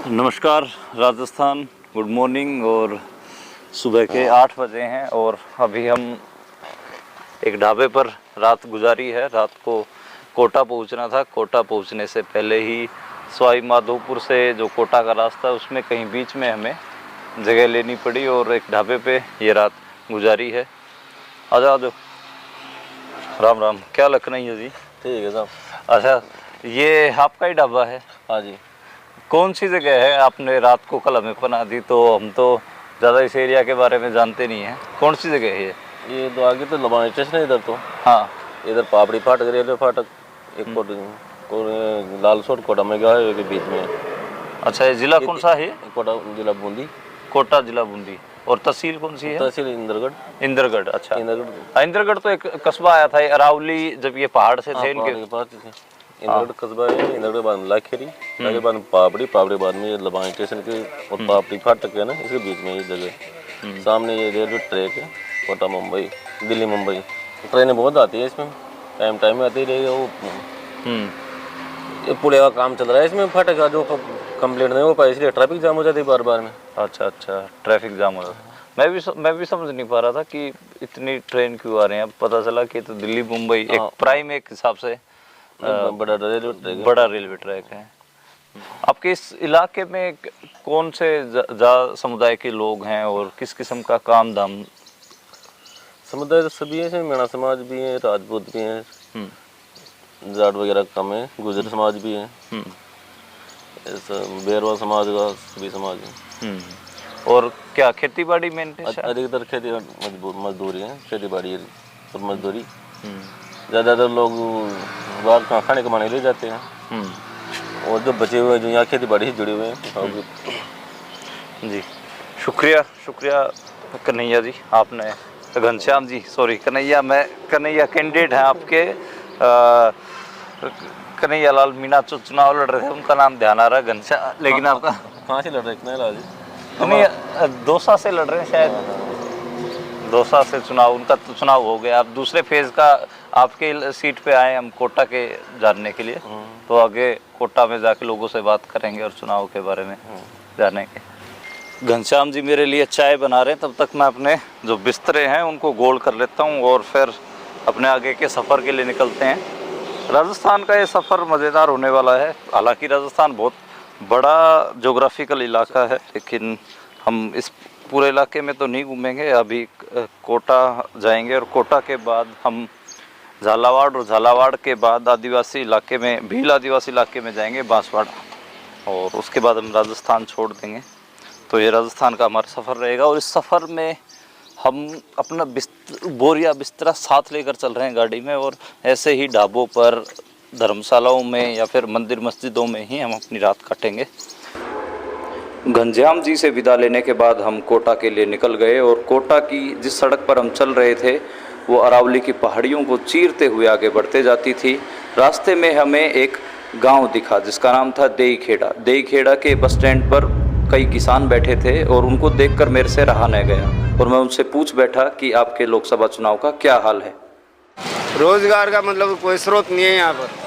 नमस्कार Rajasthan, good morning. और सुबह के 8 बजे हैं और अभी हम एक ढाबे पर रात गुजारी है। रात को कोटा पहुंचना था। कोटा पहुंचने से पहले ही सवाई माधोपुर से जो कोटा का रास्ता है उसमें कहीं बीच में हमें जगह लेनी पड़ी और एक ढाबे पे ये रात गुजारी है। आ जाओ। राम राम, क्या लखनऊ है जी? ठीक है साहब। अच्छा, ये आपका ही ढाबा है? हाँ जी। कौन सी जगह है? आपने रात को कल हमें पना दी, तो हम तो ज़्यादा इस एरिया के बारे में जानते नहीं हैं। कौन सी जगह है ये तो आगे तो लबानी स्टेशन है इधर तो। हाँ, इधर पापड़ी फाटक, रेलवे फाटक, एक लाल सोट कोटा में गया है के बीच में। अच्छा, ये जिला कौन सा है? कोटा जिला बूंदी। कोटा जिला बूंदी। और तहसील कौन सी है? तहसील इंद्रगढ़। इंद्रगढ़। अच्छा, इंद्रगढ़। इंद्रगढ़ तो एक कस्बा आया था अरावली, जब ये पहाड़ से थे इनके। इंद्रगढ़ कस्बा है। इंद्रगढ़ बाद में लाखेरी, लाखे बाद में पापड़ी, पापड़ी बाद में ये लबानी स्टेशन के और पापड़ी फाटक है ना, इसके बीच में ये जगह। सामने ये रेलवे ट्रैक है, कोटा मुंबई, दिल्ली मुंबई। ट्रेनें बहुत आती है इसमें, टाइम टाइम में आती रहेगी। वो ये पुलिया का काम चल रहा है इसमें। फाटक का जो कंप्लेंट नहीं हो पाई, इसलिए ट्रैफिक जाम हो जाती है बार बार में। अच्छा, ट्रैफिक जाम हो जाता। मैं भी समझ नहीं पा रहा था कि इतनी ट्रेन क्यों आ रहे हैं। अब पता चला कि तो दिल्ली मुंबई एक प्राइम एक हिसाब से बड़ा रेलवे ट्रैक है। आपके इस इलाके में कौन से समुदाय के लोग हैं और किस किस्म का काम धाम? समुदाय तो सभी है, मीणा समाज भी है, राजपूत भी हैं, जाट वगैरह कम है, गुजर समाज भी है, बेरवा समाज का सभी समाज है। और क्या खेती बाड़ी में? अधिकतर खेती मजदूरी है, खेती बाड़ी और मजदूरी। ज़्यादातर लोग बाहर खाने कमाने ले जाते हैं और जो बचे हुए जो यहाँ खेती बाड़ी से जुड़े हुए हैं। जी, शुक्रिया कन्हैया जी। आपने घनश्याम जी, सॉरी कन्हैया, मैं कन्हैया कैंडिडेट हैं आपके। कन्हैया लाल मीणा चुनाव लड़ रहे थे, उनका नाम ध्यान आ रहा है घनश्याम, लेकिन आपका कहाँ से लड़ रहे हैं? दौसा से लड़ रहे हैं शायद। दौसा से चुनाव, उनका तो चुनाव हो गया। अब दूसरे फेज का आपके सीट पे आए हम कोटा के जानने के लिए, तो आगे कोटा में जाके लोगों से बात करेंगे और चुनाव के बारे में जानेंगे। घनश्याम जी मेरे लिए चाय बना रहे हैं, तब तक मैं अपने जो बिस्तरे हैं उनको गोल कर लेता हूँ और फिर अपने आगे के सफ़र के लिए निकलते हैं। राजस्थान का ये सफ़र मज़ेदार होने वाला है। हालांकि राजस्थान बहुत बड़ा जोग्राफिकल इलाका है, लेकिन हम इस पूरे इलाके में तो नहीं घूमेंगे। अभी कोटा जाएंगे और कोटा के बाद हम झालावाड़, और झालावाड़ के बाद आदिवासी इलाके में, भील आदिवासी इलाके में जाएंगे, बांसवाड़ा, और उसके बाद हम राजस्थान छोड़ देंगे। तो ये राजस्थान का हमारा सफ़र रहेगा और इस सफ़र में हम अपना बोरिया बिस्तरा साथ लेकर चल रहे हैं गाड़ी में, और ऐसे ही ढाबों पर, धर्मशालाओं में या फिर मंदिर मस्जिदों में ही हम अपनी रात काटेंगे। घनश्याम जी से विदा लेने के बाद हम कोटा के लिए निकल गए और कोटा की जिस सड़क पर हम चल रहे थे वो अरावली की पहाड़ियों को चीरते हुए आगे बढ़ते जाती थी। रास्ते में हमें एक गांव दिखा जिसका नाम था देईखेड़ा। देईखेड़ा के बस स्टैंड पर कई किसान बैठे थे और उनको देखकर मेरे से रहा नहीं गया और मैं उनसे पूछ बैठा कि आपके लोकसभा चुनाव का क्या हाल है। रोजगार का मतलब कोई स्रोत नहीं है यहाँ पर।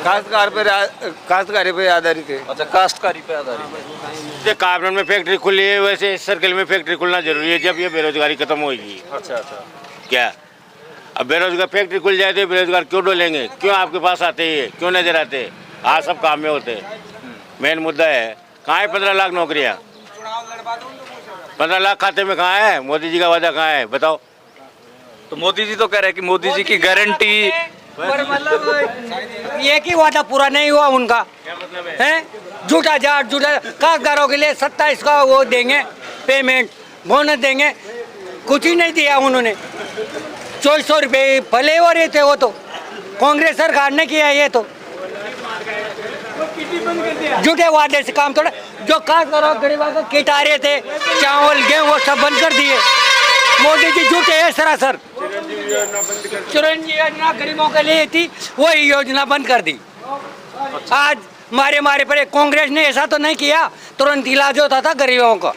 काश्तकारी पे आधारित है। अच्छा, काश्तकारी पे आधारित है। काबरन में फैक्ट्री खुली है, वैसे सर्कल में फैक्ट्री खुलना जरूरी है जब ये बेरोजगारी खत्म होगी। अच्छा, क्या अब बेरोजगार फैक्ट्री खुल जाए तो बेरोजगार क्यों डोलेंगे? क्यों आपके पास आते ही क्यों नजर आते? आज सब काम में होते। मेन मुद्दा है कहाँ है 15 लाख नौकरियाँ? 15 लाख खाते में कहाँ है? मोदी जी का वादा कहाँ है बताओ? तो मोदी जी तो कह रहे हैं कि मोदी जी की गारंटी, पर मतलब एक ही वादा पूरा नहीं हुआ उनका। क्या मतलब है? झूठा काश्तकारों के लिए 27 का वो देंगे पेमेंट, बोनस देंगे, कुछ ही नहीं दिया उन्होंने। 2400 रुपये भले हो रहे थे, वो तो कांग्रेस सरकार ने किया। ये तो झूठे वादे से काम थोड़ा। जो काश्तकारों गरीबों को किट आ रहे थे, चावल गेहूँ, वो सब बंद कर दिए। मोदी जी झूठे है सरासर। चिरंजीवी योजना गरीबों के लिए थी, वही योजना बंद कर दी। आज मारे पर कांग्रेस ने ऐसा तो नहीं किया, तुरंत इलाज होता था गरीबों का।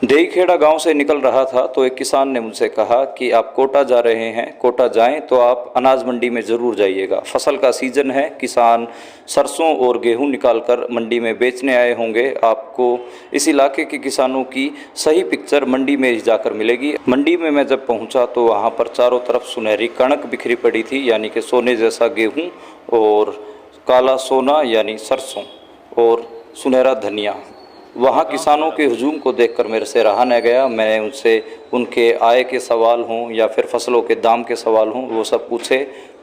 देईखेड़ा गांव से निकल रहा था तो एक किसान ने मुझसे कहा कि आप कोटा जा रहे हैं, कोटा जाएं तो आप अनाज मंडी में ज़रूर जाइएगा। फसल का सीज़न है, किसान सरसों और गेहूं निकालकर मंडी में बेचने आए होंगे। आपको इस इलाके के किसानों की सही पिक्चर मंडी में ही जाकर मिलेगी। मंडी में मैं जब पहुंचा तो वहां पर चारों तरफ सुनहरी कणक बिखरी पड़ी थी, यानी कि सोने जैसा गेहूँ, और काला सोना यानी सरसों, और सुनहरा धनिया। वहाँ किसानों के हुजूम को देखकर मेरे से रहा न गया। मैंने उनसे उनके आय के सवाल हों या फिर फसलों के दाम के सवाल हों, वो सब पूछे।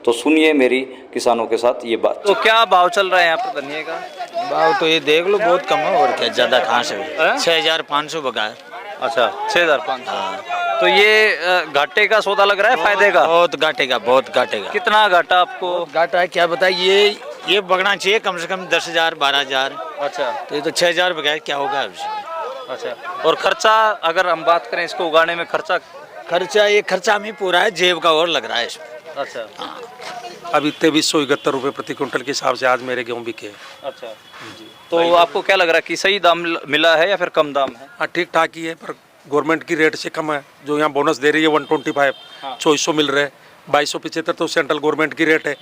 तो सुनिए मेरी किसानों के साथ ये बात। तो क्या भाव चल रहा है यहाँ पर धनिया का? भाव तो ये देख लो बहुत कम है, और क्या ज़्यादा कहाँ से? 6500 बका है। अच्छा, 6500। तो ये घाटे का सौदा लग रहा है, फायदे का? बहुत घाटे का, बहुत घाटे का। कितना घाटा आपको? घाटा है क्या बताइए, ये बगना चाहिए कम से कम 10,000 12,000। अच्छा, तो ये तो 6000 बका है, क्या होगा अब? अच्छा। और खर्चा अगर हम बात करें इसको उगाने में, खर्चा ये खर्चा हमें पूरा है, जेब का और लग रहा है इसमें। अच्छा। अभी 2371 रुपये प्रति क्विंटल के हिसाब से आज मेरे गेहूँ बिके। अच्छा जी। तो आपको क्या लग रहा है कि सही दाम मिला है या फिर कम दाम है? हाँ, ठीक ठाक ही है, पर गवर्नमेंट की रेट से कम है। जो यहाँ बोनस दे रही है 125, 2400 मिल रहे हैं। 2275 तो सेंट्रल गवर्नमेंट की रेट है,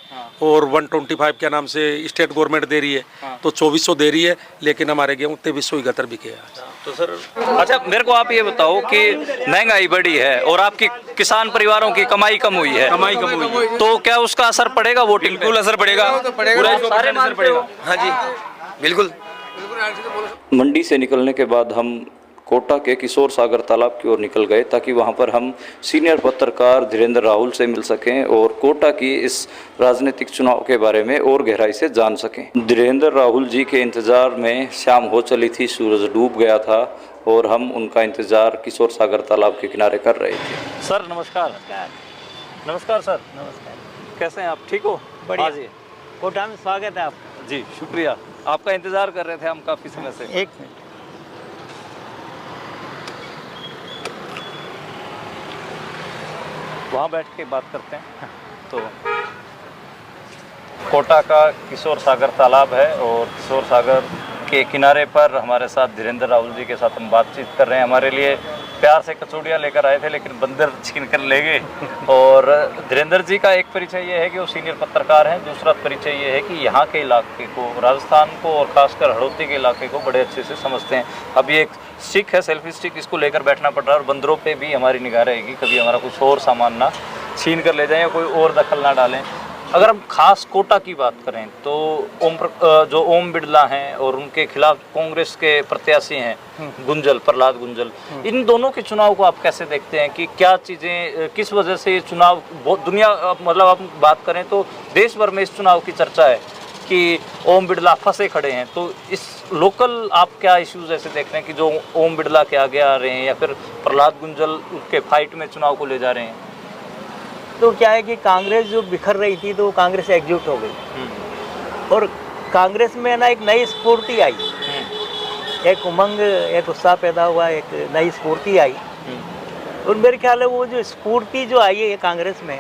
और 125 के नाम से स्टेट गवर्नमेंट दे रही है, तो 2400 दे रही है। लेकिन हमारे गेहूँ 2371 बिके हैं। तो सर, अच्छा मेरे को आप ये बताओ कि महंगाई बढ़ी है और आपकी किसान परिवारों की कमाई कम हुई है, तो क्या उसका असर पड़ेगा वोटिंग पे? बिल्कुल असर पड़ेगा, पूरा सारे असर पड़ेगा। हाँ जी, बिल्कुल। मंडी से निकलने के बाद हम कोटा के किशोर सागर तालाब की ओर निकल गए, ताकि वहां पर हम सीनियर पत्रकार धीरेन्द्र राहुल से मिल सकें और कोटा की इस राजनीतिक चुनाव के बारे में और गहराई से जान सकें। धीरेन्द्र राहुल जी के इंतज़ार में शाम हो चली थी, सूरज डूब गया था और हम उनका इंतज़ार किशोर सागर तालाब के किनारे कर रहे थे। सर नमस्कार। नमस्कार सर। नमस्कार। कैसे हैं आप? ठीक हो? बढ़िया जी, कोटा में स्वागत है आपका। जी शुक्रिया। आपका इंतज़ार कर रहे थे हम काफ़ी समय से। एक मिनट। वहाँ बैठ के बात करते हैं। तो कोटा का किशोर सागर तालाब है और किशोर सागर के किनारे पर हमारे साथ धीरेन्द्र राहुल जी के साथ हम बातचीत कर रहे हैं। हमारे लिए प्यार से कचौड़ियाँ लेकर आए थे, लेकिन बंदर छीन कर ले गए। और धीरेन्द्र जी का एक परिचय ये है कि वो सीनियर पत्रकार हैं, दूसरा परिचय ये है कि यहाँ के इलाके को, राजस्थान को और ख़ासकर हड़ौती के इलाके को बड़े अच्छे से समझते हैं। अब ये एक स्टिक है, सेल्फी स्टिक, इसको लेकर बैठना पड़ रहा है और बंदरों पे भी हमारी निगाह रहेगी, कभी हमारा कुछ और सामान ना छीन कर ले जाएं या कोई और दखल ना डालें। अगर हम खास कोटा की बात करें तो जो ओम बिड़ला हैं और उनके खिलाफ कांग्रेस के प्रत्याशी हैं गुंजल, प्रहलाद गुंजल, इन दोनों के चुनाव को आप कैसे देखते हैं कि क्या चीज़ें, किस वजह से ये चुनाव बहुत दुनिया, मतलब आप बात करें तो देश भर में इस चुनाव की चर्चा है कि ओम बिड़ला फंसे खड़े हैं। तो इस लोकल आप क्या इश्यूज ऐसे देख रहे हैं कि जो ओम बिड़ला के आगे आ रहे हैं या फिर प्रहलाद गुंजल के फाइट में चुनाव को ले जा रहे हैं? तो क्या है कि कांग्रेस जो बिखर रही थी तो कांग्रेस एकजुट हो गई और कांग्रेस में ना एक नई स्फूर्ति आई, एक उमंग, एक उत्साह पैदा हुआ, एक नई स्फूर्ति आई। और मेरे ख्याल है वो जो स्फूर्ति जो आई है कांग्रेस में,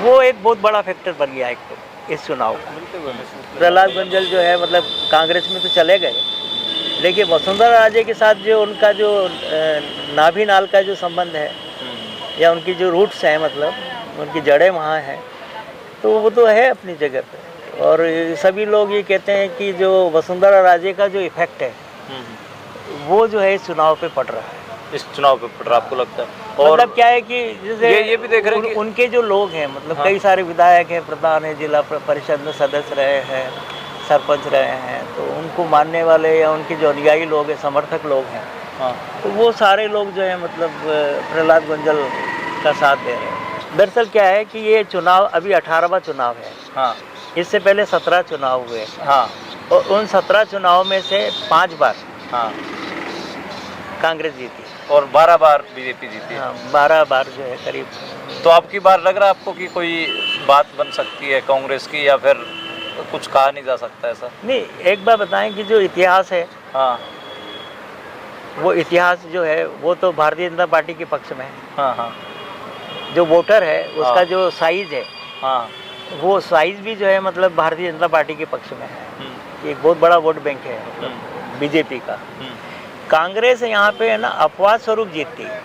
वो एक बहुत बड़ा फैक्टर बन गया एक तो इस चुनाव का। प्रहलाद गुंजल जो है मतलब कांग्रेस में तो चले गए, लेकिन वसुंधरा राजे के साथ जो उनका जो नाभि नाल का जो संबंध है या उनकी जो रूट्स हैं, मतलब उनकी जड़ें वहाँ हैं, तो वो तो है अपनी जगह पे। और सभी लोग ये कहते हैं कि जो वसुंधरा राजे का जो इफेक्ट है वो जो है इस चुनाव पे पड़ रहा है। इस चुनाव पे पड़ रहा आपको लगता है? और मतलब क्या है कि जैसे ये भी देख रहे हैं कि उनके जो लोग हैं, मतलब कई सारे विधायक हैं, प्रधान हैं, जिला परिषद में सदस्य रहे हैं, सरपंच रहे हैं, तो उनको मानने वाले या उनके जो अनुयायी लोग हैं, समर्थक लोग हैं, तो वो सारे लोग जो है मतलब प्रहलाद गुंजल का साथ दे रहे हैं। दरअसल क्या है कि ये चुनाव अभी 18वां चुनाव है। इससे पहले 17 चुनाव हुए। और उन 17 चुनाव में से 5 बार कांग्रेस जीती और 12 बार बीजेपी जीती है। 12 बार जो है करीब। तो आपकी बार लग रहा है आपको कि कोई बात बन सकती है कांग्रेस की, या फिर कुछ कहा नहीं जा सकता ऐसा? नहीं, एक बार बताएं कि जो इतिहास है, वो इतिहास जो है वो तो भारतीय जनता पार्टी के पक्ष में है। जो वोटर है उसका जो साइज है, वो साइज भी जो है मतलब भारतीय जनता पार्टी के पक्ष में है। एक बहुत बड़ा वोट बैंक है मतलब बीजेपी का। कांग्रेस यहाँ पे है ना अपवाद स्वरूप जीतती है,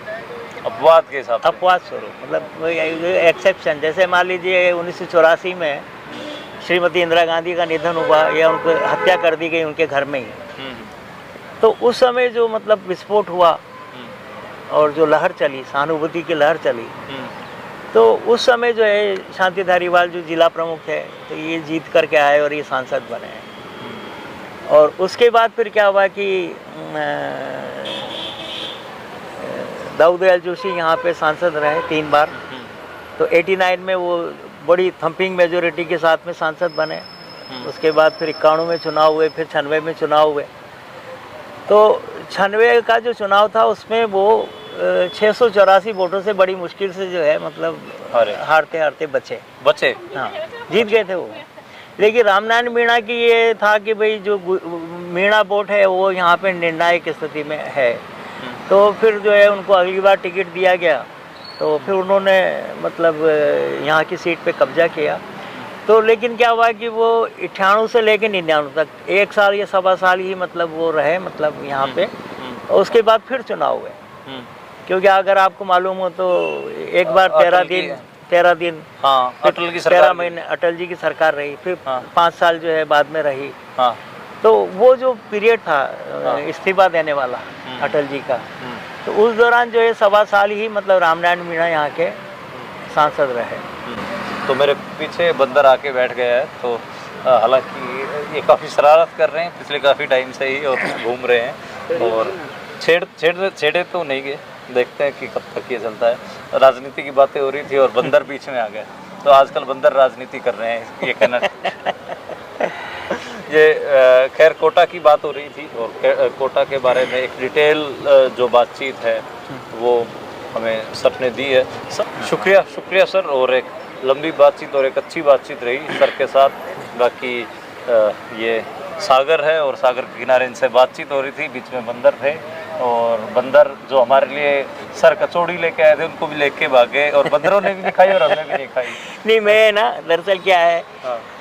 अपवाद के हिसाब से। अपवाद स्वरूप मतलब एक्सेप्शन। जैसे मान लीजिए 1984 में श्रीमती इंदिरा गांधी का निधन हुआ या उनको हत्या कर दी गई उनके घर में ही, तो उस समय जो मतलब विस्फोट हुआ और जो लहर चली, सहानुभूति की लहर चली, तो उस समय जो है शांति धारीवाल जो जिला प्रमुख है तो ये जीत करके आए और ये सांसद बने हैं। और उसके बाद फिर क्या हुआ कि दाऊदयाल जोशी यहाँ पे सांसद रहे 3 बार, तो 89 में वो बड़ी थम्पिंग मेजोरिटी के साथ में सांसद बने। उसके बाद फिर 91 में चुनाव हुए, फिर 96 में चुनाव हुए। तो 96 का जो चुनाव था उसमें वो 684 वोटों से बड़ी मुश्किल से जो है मतलब हारते हारते बचे। हाँ, जीत गए थे वो। लेकिन रामनारायण मीणा की ये था कि भाई जो मीणा वोट है वो यहाँ पे निर्णायक स्थिति में है, तो फिर जो है उनको अगली बार टिकट दिया गया, तो फिर उन्होंने मतलब यहाँ की सीट पे कब्जा किया। तो लेकिन क्या हुआ कि वो 98 से लेकर 99 तक 1 साल या 1.25 साल ही मतलब वो रहे मतलब यहाँ पे, और उसके बाद फिर चुनाव हुए। क्योंकि अगर आपको मालूम हो तो एक बार 13 दिन हाँ, अटल की सरकार 13 महीने अटल जी की सरकार रही, फिर 5 साल जो है बाद में रही। हाँ, तो वो जो पीरियड था इस्तीफा देने वाला अटल जी का, तो उस दौरान जो है 1.25 साल ही मतलब रामनारायण मीणा यहाँ के सांसद रहे। तो मेरे पीछे बंदर आके बैठ गया है, तो हालांकि ये काफ़ी शरारत कर रहे हैं पिछले काफ़ी टाइम से ही और घूम रहे हैं, और छेड़े तो नहीं गए, देखते हैं कि कब तक ये चलता है। राजनीति की बातें हो रही थी और बंदर बीच में आ गए, तो आजकल बंदर राजनीति कर रहे हैं, ये कहना ये खैर कोटा की बात हो रही थी, और कोटा के बारे में एक डिटेल जो बातचीत है वो हमें सर ने दी है। शुक्रिया सर, और एक लंबी बातचीत और एक अच्छी बातचीत रही सर के साथ। बाकी ये सागर है और सागर के किनारे इनसे बातचीत हो रही थी, बीच में बंदर थे, और बंदर जो हमारे लिए सर कचौड़ी लेके आए थे उनको भी लेके भागे, और बंदरों ने भी नहीं खाई और हमने भी नहीं खाई। नहीं, मैं ना दरअसल क्या है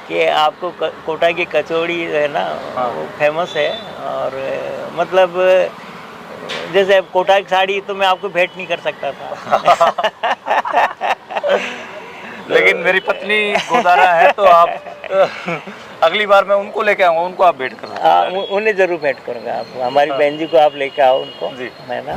कि आपको कोटा की कचौड़ी है ना वो फेमस है, और मतलब जैसे कोटा की साड़ी तो मैं आपको भेंट नहीं कर सकता था। लेकिन मेरी पत्नी गोदारा है, तो आप अगली बार मैं उनको लेके आऊँगा, उनको आप भेंट करो। उन्हें जरूर भेंट करूँगा। आप हमारी बहन जी को आप लेके आओ उनको, जी। मैं ना